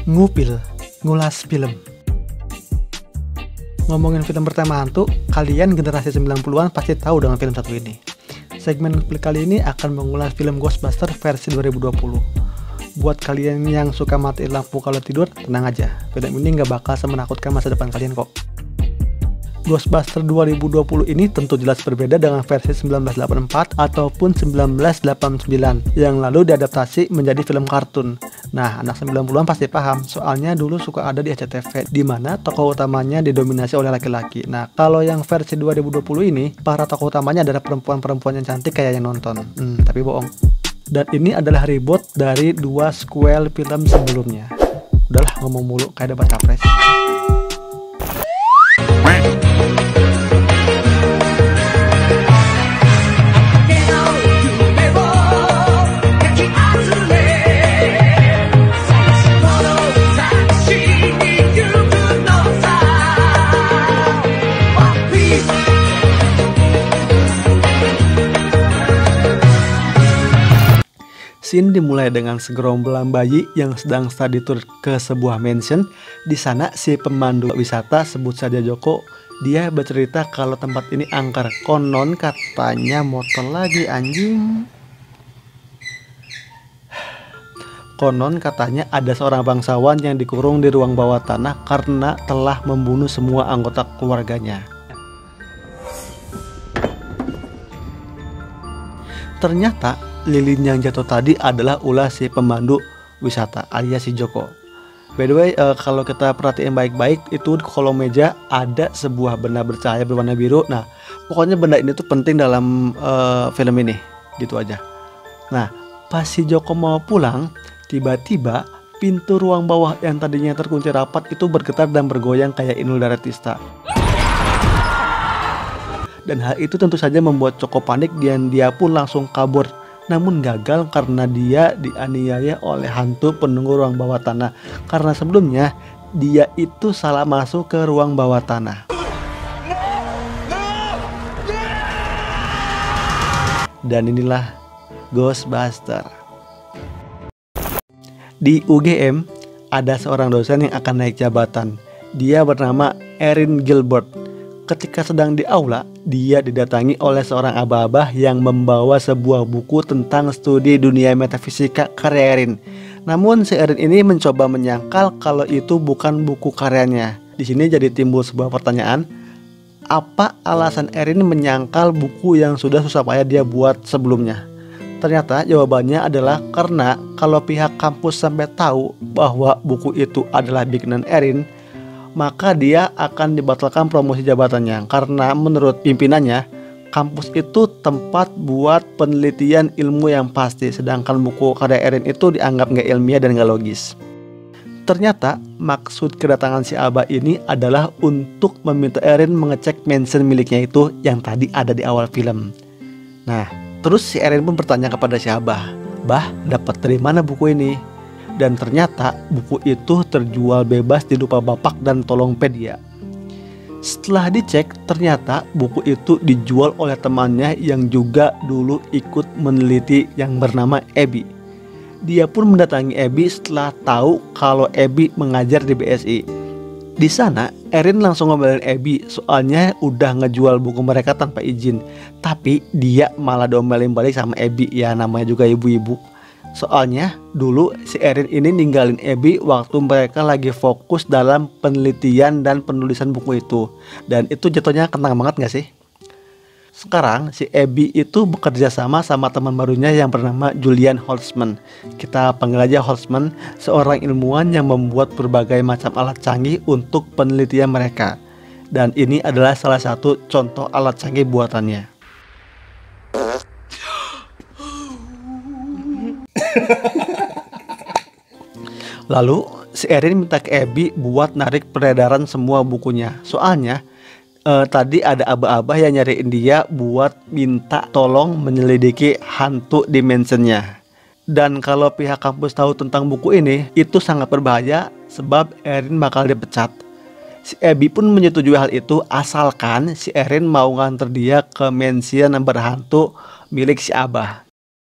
Ngupil, ngulas film. Ngomongin film bertema hantu, kalian generasi 90-an pasti tahu dengan film satu ini. Segmen Ngupil kali ini akan mengulas film Ghostbusters versi 2020. Buat kalian yang suka matiin lampu kalau tidur, tenang aja, film ini nggak bakal semenakutkan masa depan kalian kok. Ghostbusters 2020 ini tentu jelas berbeda dengan versi 1984 ataupun 1989 yang lalu diadaptasi menjadi film kartun. Nah, anak 90-an pasti paham, soalnya dulu suka ada di SCTV, di mana tokoh utamanya didominasi oleh laki-laki. Nah, kalau yang versi 2020 ini, para tokoh utamanya adalah perempuan-perempuan yang cantik kayak yang nonton. Tapi bohong. Dan ini adalah reboot dari dua sequel film sebelumnya. Udahlah, ngomong mulu kayak debat capres. Scene dimulai dengan segerombolan bayi yang sedang study tour ke sebuah mansion. Di sana si pemandu wisata, sebut saja Joko, dia bercerita kalau tempat ini angker. Konon katanya motor lagi anjing. Konon katanya ada seorang bangsawan yang dikurung di ruang bawah tanah karena telah membunuh semua anggota keluarganya. Ternyata lilin yang jatuh tadi adalah ulah si pemandu wisata alias si Joko. By the way, kalau kita perhatiin baik-baik, itu di kolong meja ada sebuah benda bercahaya berwarna biru. Nah, pokoknya benda ini tuh penting dalam film ini, gitu aja. Nah, pas si Joko mau pulang, tiba-tiba pintu ruang bawah yang tadinya terkunci rapat itu bergetar dan bergoyang kayak Inul Daratista. Dan hal itu tentu saja membuat Joko panik dan dia pun langsung kabur. Namun gagal karena dia dianiaya oleh hantu penunggu ruang bawah tanah. Karena sebelumnya dia itu salah masuk ke ruang bawah tanah. Dan inilah Ghostbusters. Di UGM ada seorang dosen yang akan naik jabatan. Dia bernama Erin Gilbert. Ketika sedang di aula, dia didatangi oleh seorang aba-aba yang membawa sebuah buku tentang studi dunia metafisika karya Erin. Namun si Erin ini mencoba menyangkal kalau itu bukan buku karyanya. Di sini jadi timbul sebuah pertanyaan, apa alasan Erin menyangkal buku yang sudah susah payah dia buat sebelumnya? Ternyata jawabannya adalah karena kalau pihak kampus sampai tahu bahwa buku itu adalah bikinan Erin, maka dia akan dibatalkan promosi jabatannya. Karena menurut pimpinannya, kampus itu tempat buat penelitian ilmu yang pasti, sedangkan buku karya Erin itu dianggap nggak ilmiah dan nggak logis. Ternyata maksud kedatangan si Aba ini adalah untuk meminta Erin mengecek mansion miliknya itu yang tadi ada di awal film. Nah, terus si Erin pun bertanya kepada si Abah, "Bah, dapat dari mana buku ini?" Dan ternyata buku itu terjual bebas di Lupa Bapak dan Tolongpedia. Setelah dicek, ternyata buku itu dijual oleh temannya yang juga dulu ikut meneliti yang bernama Abby. Dia pun mendatangi Abby setelah tahu kalau Abby mengajar di BSI. Di sana, Erin langsung ngomelin Abby soalnya udah ngejual buku mereka tanpa izin. Tapi dia malah domelin balik sama Abby, ya namanya juga ibu-ibu. Soalnya dulu si Erin ini ninggalin Abby waktu mereka lagi fokus dalam penelitian dan penulisan buku itu. Dan itu jatuhnya kentang banget gak sih? Sekarang si Abby itu bekerja sama teman barunya yang bernama Julian Holtzman. Kita panggil aja Holtzman, seorang ilmuwan yang membuat berbagai macam alat canggih untuk penelitian mereka. Dan ini adalah salah satu contoh alat canggih buatannya. Lalu si Erin minta ke Abby buat narik peredaran semua bukunya. Soalnya tadi ada aba-aba yang nyariin dia buat minta tolong menyelidiki hantu di mansionnya. Dan kalau pihak kampus tahu tentang buku ini, itu sangat berbahaya sebab Erin bakal dipecat. Si Abby pun menyetujui hal itu asalkan si Erin mau nganter dia ke mansion berhantu milik si Abah.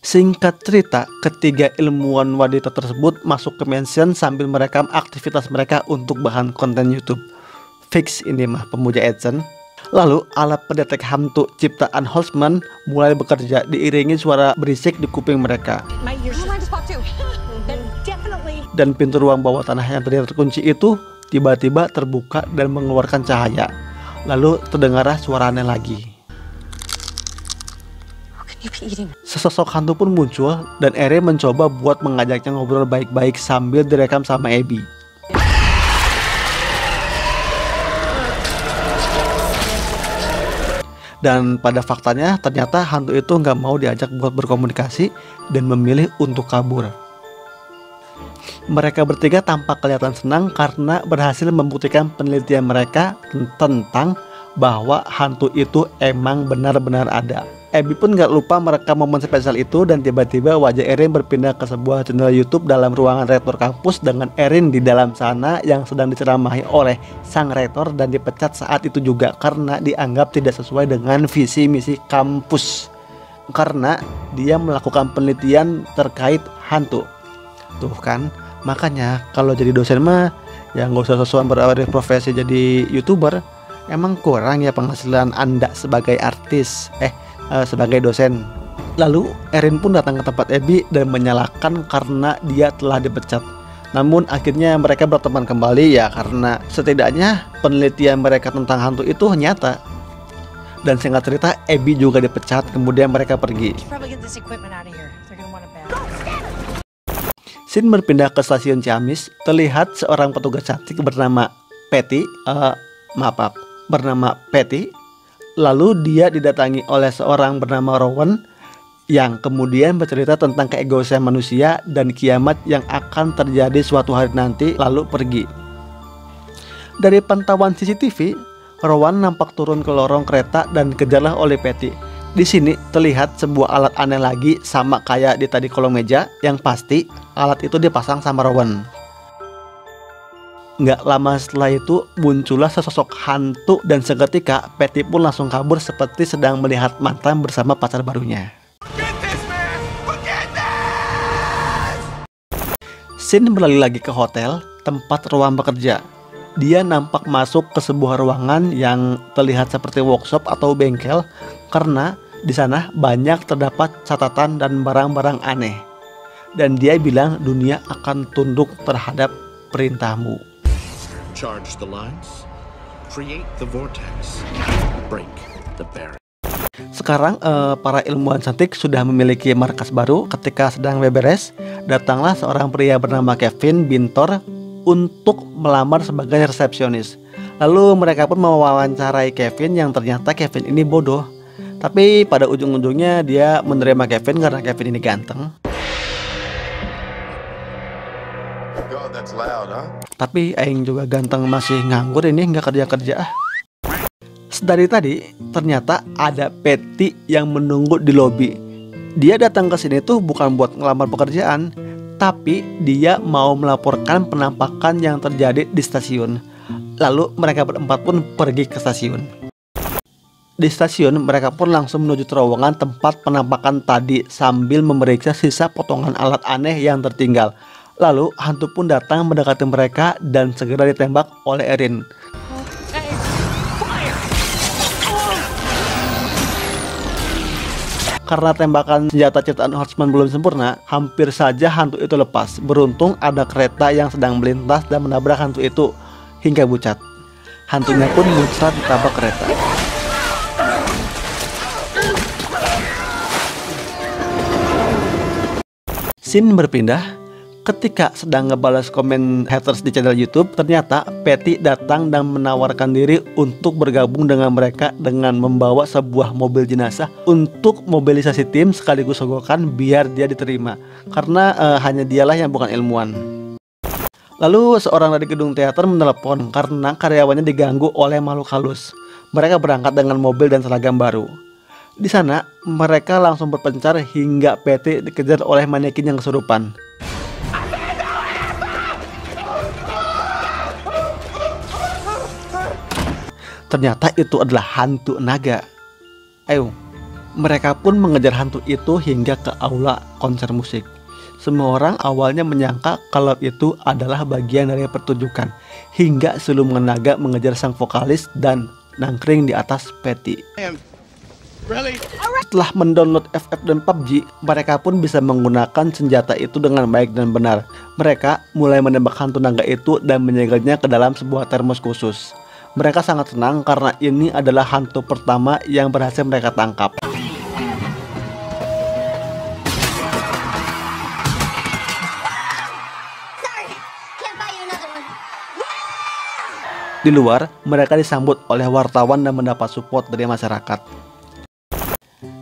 Singkat cerita, ketiga ilmuwan wanita tersebut masuk ke mansion sambil merekam aktivitas mereka untuk bahan konten YouTube. Fix ini mah pemuja Edson. Lalu alat pendetek hantu ciptaan Holtzman mulai bekerja diiringi suara berisik di kuping mereka. Dan pintu ruang bawah tanah yang tadi terkunci itu tiba-tiba terbuka dan mengeluarkan cahaya. Lalu terdengarlah suara aneh lagi. Sesosok hantu pun muncul dan Erin mencoba buat mengajaknya ngobrol baik-baik sambil direkam sama Abby. Dan pada faktanya ternyata hantu itu nggak mau diajak buat berkomunikasi dan memilih untuk kabur. Mereka bertiga tampak kelihatan senang karena berhasil membuktikan penelitian mereka tentang bahwa hantu itu emang benar-benar ada. Abby pun gak lupa merekam momen spesial itu dan tiba-tiba wajah Erin berpindah ke sebuah channel YouTube dalam ruangan rektor kampus dengan Erin di dalam sana yang sedang diceramahi oleh sang rektor dan dipecat saat itu juga karena dianggap tidak sesuai dengan visi misi kampus karena dia melakukan penelitian terkait hantu. Tuh kan, makanya kalau jadi dosen mah ya nggak usah sesuai berprofesi jadi YouTuber. Emang kurang ya penghasilan Anda sebagai artis, sebagai dosen. Lalu Erin pun datang ke tempat Abby dan menyalahkan karena dia telah dipecat. Namun akhirnya mereka berteman kembali ya karena setidaknya penelitian mereka tentang hantu itu nyata. Dan singkat cerita Abby juga dipecat, kemudian mereka pergi. Scene berpindah ke stasiun Ciamis. Terlihat seorang petugas cantik bernama Patty. Lalu dia didatangi oleh seorang bernama Rowan yang kemudian bercerita tentang keegoisan manusia dan kiamat yang akan terjadi suatu hari nanti, lalu pergi. Dari pantauan CCTV, Rowan nampak turun ke lorong kereta dan dikejarlah oleh Patty. Di sini terlihat sebuah alat aneh lagi sama kayak di tadi kolong meja, yang pasti alat itu dipasang sama Rowan. Nggak lama setelah itu muncullah sesosok hantu dan seketika Patty pun langsung kabur seperti sedang melihat mantan bersama pacar barunya. Scene beralih lagi ke hotel tempat Rowan bekerja. Dia nampak masuk ke sebuah ruangan yang terlihat seperti workshop atau bengkel karena di sana banyak terdapat catatan dan barang-barang aneh. Dan dia bilang dunia akan tunduk terhadap perintahmu. Charge the lines, create the vortex, break the barrier. Sekarang para ilmuwan cantik sudah memiliki markas baru. Ketika sedang beberes, datanglah seorang pria bernama Kevin Bintor untuk melamar sebagai resepsionis. Lalu mereka pun mewawancarai Kevin yang ternyata Kevin ini bodoh. Tapi pada ujung-ujungnya dia menerima Kevin karena Kevin ini ganteng. Tapi aing juga ganteng masih nganggur ini, nggak kerja-kerja. Dari tadi ternyata ada Patty yang menunggu di lobi. Dia datang ke sini tuh bukan buat ngelamar pekerjaan, tapi dia mau melaporkan penampakan yang terjadi di stasiun. Lalu mereka berempat pun pergi ke stasiun. Di stasiun mereka pun langsung menuju terowongan tempat penampakan tadi sambil memeriksa sisa potongan alat aneh yang tertinggal. Lalu hantu pun datang mendekati mereka dan segera ditembak oleh Erin. Karena tembakan senjata ciptaan Holtzman belum sempurna, hampir saja hantu itu lepas. Beruntung ada kereta yang sedang melintas dan menabrak hantu itu hingga bucat. Hantunya pun muncrat ditabrak kereta. Scene berpindah. Ketika sedang ngebalas komen haters di channel YouTube, ternyata Patty datang dan menawarkan diri untuk bergabung dengan mereka dengan membawa sebuah mobil jenazah untuk mobilisasi tim sekaligus sogokan biar dia diterima. Karena hanya dialah yang bukan ilmuwan. Lalu seorang dari gedung teater menelepon karena karyawannya diganggu oleh makhluk halus. Mereka berangkat dengan mobil dan seragam baru. Di sana mereka langsung berpencar hingga Patty dikejar oleh manekin yang kesurupan. Ternyata itu adalah hantu naga. Ayo, Mereka pun mengejar hantu itu hingga ke aula konser musik. Semua orang awalnya menyangka kalau itu adalah bagian dari pertunjukan, hingga siluman naga mengejar sang vokalis dan nangkring di atas Patty. Setelah mendownload FF dan PUBG, mereka pun bisa menggunakan senjata itu dengan baik dan benar. Mereka mulai menembak hantu naga itu dan menyegelnya ke dalam sebuah termos khusus. Mereka sangat senang karena ini adalah hantu pertama yang berhasil mereka tangkap. Di luar, mereka disambut oleh wartawan dan mendapat support dari masyarakat.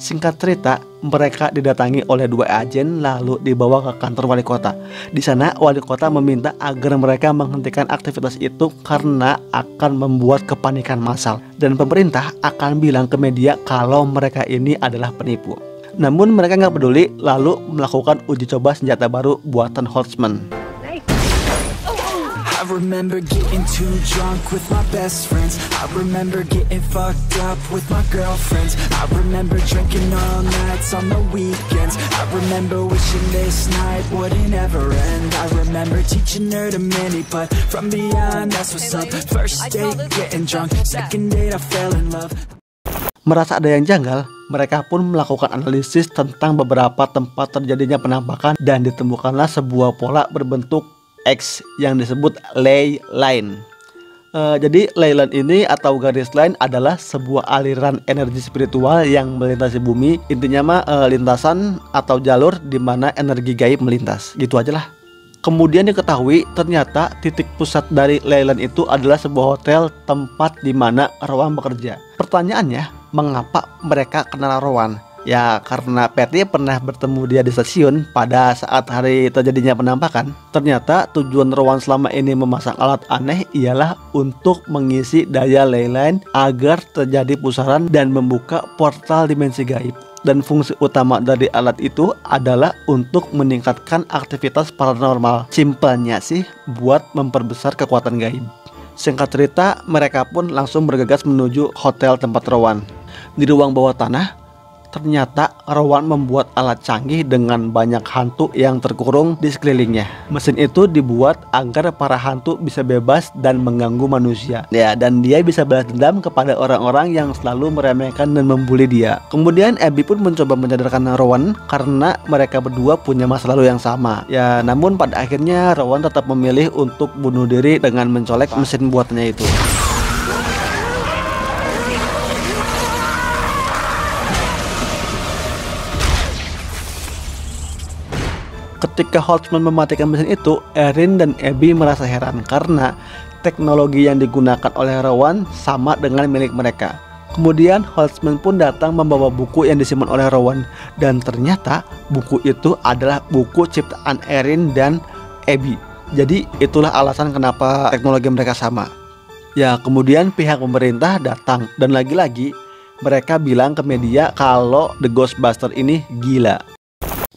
Singkat cerita, mereka didatangi oleh 2 agen lalu dibawa ke kantor wali kota. Di sana, wali kota meminta agar mereka menghentikan aktivitas itu karena akan membuat kepanikan massal. Dan pemerintah akan bilang ke media kalau mereka ini adalah penipu. Namun mereka nggak peduli lalu melakukan uji coba senjata baru buatan Holtzman. I remember getting too drunk with my best friends. I remember getting fucked up with my girlfriends. I remember drinking all nights on the weekends. I remember wishing this night wouldn't ever end. I remember teaching her to mini, but from beyond that's what's up. First date getting drunk, second date I fell in love. Merasa ada yang janggal, mereka pun melakukan analisis tentang beberapa tempat terjadinya penampakan dan ditemukanlah sebuah pola berbentuk X yang disebut ley line. Jadi ley line ini atau garis line adalah sebuah aliran energi spiritual yang melintasi bumi. Intinya mah lintasan atau jalur di mana energi gaib melintas. Gitu aja lah. Kemudian diketahui ternyata titik pusat dari ley line itu adalah sebuah hotel tempat di mana Rowan bekerja. Pertanyaannya, mengapa mereka kenal Rowan? Ya karena Patty pernah bertemu dia di stasiun pada saat hari terjadinya penampakan. Ternyata tujuan Rowan selama ini memasang alat aneh ialah untuk mengisi daya ley line agar terjadi pusaran dan membuka portal dimensi gaib. Dan fungsi utama dari alat itu adalah untuk meningkatkan aktivitas paranormal. Simpelnya sih buat memperbesar kekuatan gaib. Singkat cerita, mereka pun langsung bergegas menuju hotel tempat Rowan. Di ruang bawah tanah, ternyata Rowan membuat alat canggih dengan banyak hantu yang terkurung di sekelilingnya. Mesin itu dibuat agar para hantu bisa bebas dan mengganggu manusia. Ya, dan dia bisa balas dendam kepada orang-orang yang selalu meremehkan dan membuli dia. Kemudian Abby pun mencoba menyadarkan Rowan karena mereka berdua punya masa lalu yang sama. Ya, namun pada akhirnya Rowan tetap memilih untuk bunuh diri dengan mencolek mesin buatannya itu. Ketika Holtzman mematikan mesin itu, Erin dan Abby merasa heran karena teknologi yang digunakan oleh Rowan sama dengan milik mereka. Kemudian Holtzman pun datang membawa buku yang disimpan oleh Rowan, dan ternyata buku itu adalah buku ciptaan Erin dan Abby. Jadi itulah alasan kenapa teknologi mereka sama. Ya, kemudian pihak pemerintah datang dan lagi-lagi mereka bilang ke media kalau The Ghostbuster ini gila.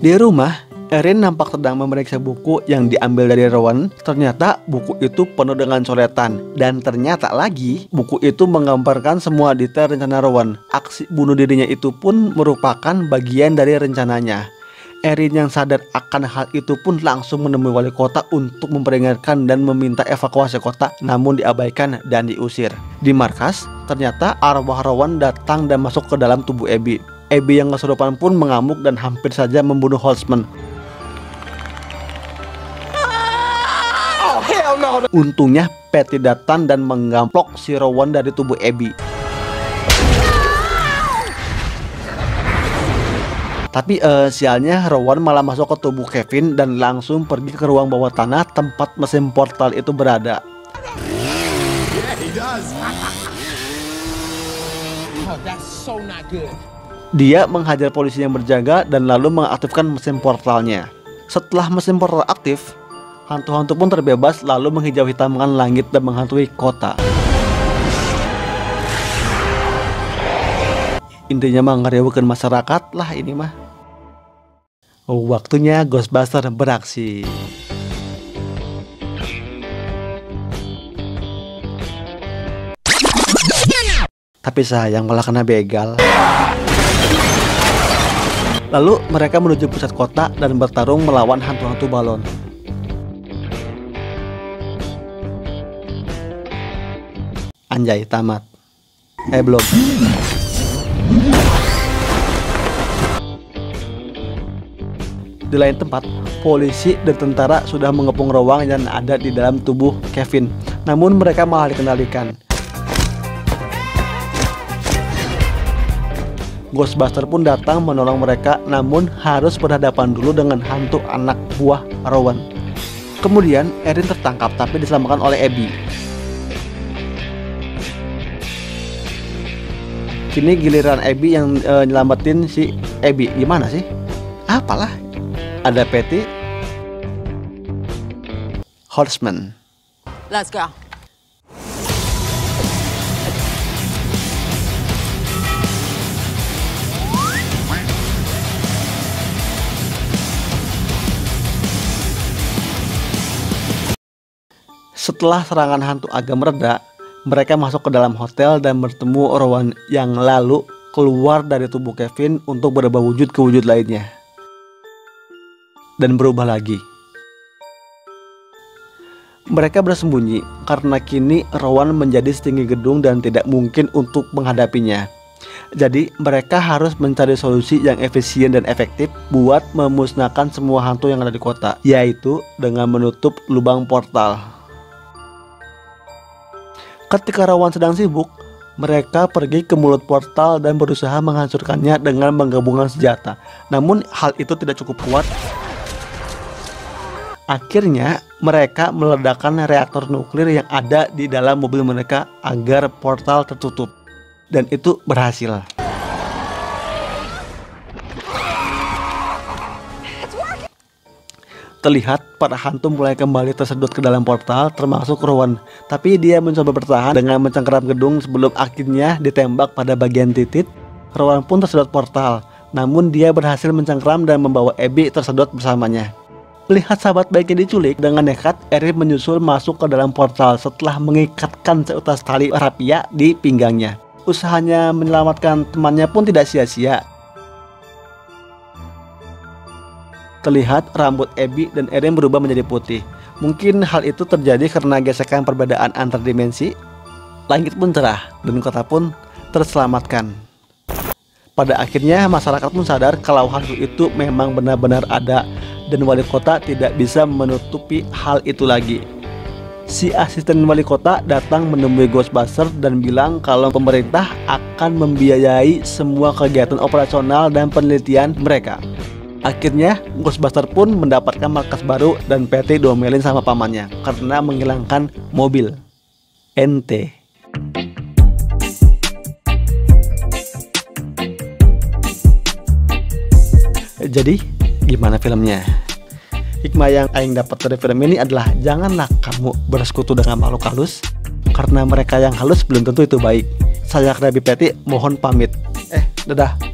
Di rumah, Erin nampak sedang memeriksa buku yang diambil dari Rowan. Ternyata buku itu penuh dengan coretan. Dan ternyata lagi buku itu menggambarkan semua detail rencana Rowan. Aksi bunuh dirinya itu pun merupakan bagian dari rencananya. Erin yang sadar akan hal itu pun langsung menemui wali kota untuk memperingatkan dan meminta evakuasi kota, namun diabaikan dan diusir. Di markas, ternyata arwah Rowan datang dan masuk ke dalam tubuh Abby. Abby yang kesurupan pun mengamuk dan hampir saja membunuh Holtzman. Untungnya Patty datang dan menggamplok si Rowan dari tubuh Abby. Tapi sialnya Rowan malah masuk ke tubuh Kevin dan langsung pergi ke ruang bawah tanah tempat mesin portal itu berada. Dia menghajar polisi yang berjaga dan lalu mengaktifkan mesin portalnya. Setelah mesin portal aktif, hantu-hantu pun terbebas lalu menghijau hitamkan langit dan menghantui kota. Intinya mah ngerewukeun masyarakat lah ini mah. Waktunya Ghostbuster beraksi. Tapi sayang malah kena begal. Lalu mereka menuju pusat kota dan bertarung melawan hantu-hantu balon. Anjay, tamat. Belum. Di lain tempat, polisi dan tentara sudah mengepung Rowan yang ada di dalam tubuh Kevin. Namun mereka malah dikendalikan. Ghostbuster pun datang menolong mereka, namun harus berhadapan dulu dengan hantu anak buah Rowan. Kemudian Erin tertangkap tapi diselamatkan oleh Abby. Kini giliran Abby yang nyelamatin si Abby. Gimana sih? Apalah. Ada Patty, Horseman. Let's go. Setelah serangan hantu agak mereda, mereka masuk ke dalam hotel dan bertemu Rowan yang lalu keluar dari tubuh Kevin untuk berubah wujud ke wujud lainnya. Dan berubah lagi. Mereka bersembunyi karena kini Rowan menjadi setinggi gedung dan tidak mungkin untuk menghadapinya. Jadi mereka harus mencari solusi yang efisien dan efektif buat memusnahkan semua hantu yang ada di kota, yaitu dengan menutup lubang portal. Ketika Rowan sedang sibuk, mereka pergi ke mulut portal dan berusaha menghancurkannya dengan menggabungkan senjata. Namun hal itu tidak cukup kuat. Akhirnya mereka meledakkan reaktor nuklir yang ada di dalam mobil mereka agar portal tertutup. Dan itu berhasil. Terlihat para hantu mulai kembali tersedot ke dalam portal, termasuk Rowan. Tapi dia mencoba bertahan dengan mencengkeram gedung sebelum akhirnya ditembak pada bagian titik. Rowan pun tersedot portal, namun dia berhasil mencengkeram dan membawa Abby tersedot bersamanya. Melihat sahabat baiknya diculik, dengan nekat Erin menyusul masuk ke dalam portal setelah mengikatkan seutas tali rapia di pinggangnya. Usahanya menyelamatkan temannya pun tidak sia-sia. Terlihat rambut Abby dan Erin berubah menjadi putih. Mungkin hal itu terjadi karena gesekan perbedaan antar dimensi. Langit pun cerah dan kota pun terselamatkan. Pada akhirnya masyarakat pun sadar kalau hantu itu memang benar-benar ada dan wali kota tidak bisa menutupi hal itu lagi. Si asisten wali kota datang menemui Ghostbuster dan bilang kalau pemerintah akan membiayai semua kegiatan operasional dan penelitian mereka. Akhirnya Ghostbuster pun mendapatkan markas baru dan Patty diomelin sama pamannya karena menghilangkan mobil. Ente. Jadi gimana filmnya? Hikmah yang aing dapat dari film ini adalah janganlah kamu bersekutu dengan makhluk halus, karena mereka yang halus belum tentu itu baik. Saya Krabi Patty mohon pamit. Dadah.